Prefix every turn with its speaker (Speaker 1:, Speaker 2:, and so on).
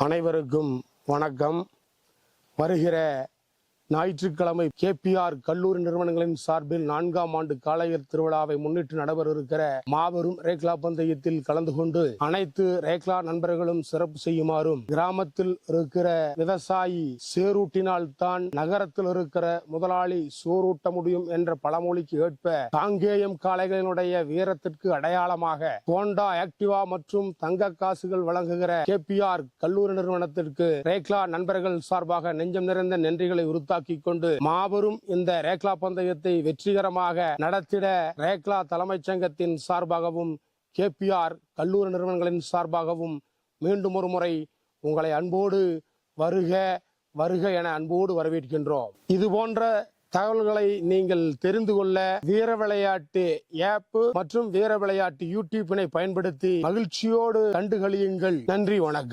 Speaker 1: அனைவருக்கும் வணக்கம். வருகிற ஞாயிற்றுக்கிழமை KPR கல்லூரி நிறுவனங்களின் சார்பில் 4ஆம் ஆண்டு காளையர் திருவிழாவை முன்னிட்டு நடைபெற இருக்கிற மாபெரும் ரேக்லா பந்தயத்தில் கலந்து கொண்டு அனைத்து ரேக்லா நண்பர்களும் சிறப்பு செய்யுமாறும், கிராமத்தில் இருக்கிற விவசாயி சேரூட்டினால் தான் நகரத்தில் இருக்கிற முதலாளி சோறூட்ட முடியும் என்ற பழமொழிக்கு ஏற்ப காங்கேயம் காளைகளினுடைய வீரத்திற்கு அடையாளமாக ஹோண்டா ஆக்டிவா மற்றும் தங்க காசுகள் வழங்குகிற KPR கல்லூரி நிறுவனத்திற்கு ரேக்லா நண்பர்கள் சார்பாக நெஞ்சம் நிறைந்த நன்றிகளை உறுத்தாக்கிக் கொண்டு மாபெரும் இந்த ரேக்லா பந்தயத்தை வெற்றிகரமாக நடத்திட ரேக்லா தலைமைச் சங்கத்தின் சார்பாகவும் KPR கல்லூரி நிறுவனங்களின் சார்பாகவும் மீண்டும் ஒரு முறை உங்களை அன்போடு வருக வருக என அன்போடு வரவேற்கின்றோம். இது போன்ற தகவல்களை நீங்கள் தெரிந்து கொள்ள வீர விளையாட்டு ஆப் மற்றும் வீர விளையாட்டு யூடியூபினை பயன்படுத்தி மகிழ்ச்சியோடு கண்டுகளியுங்கள். நன்றி, வணக்கம்.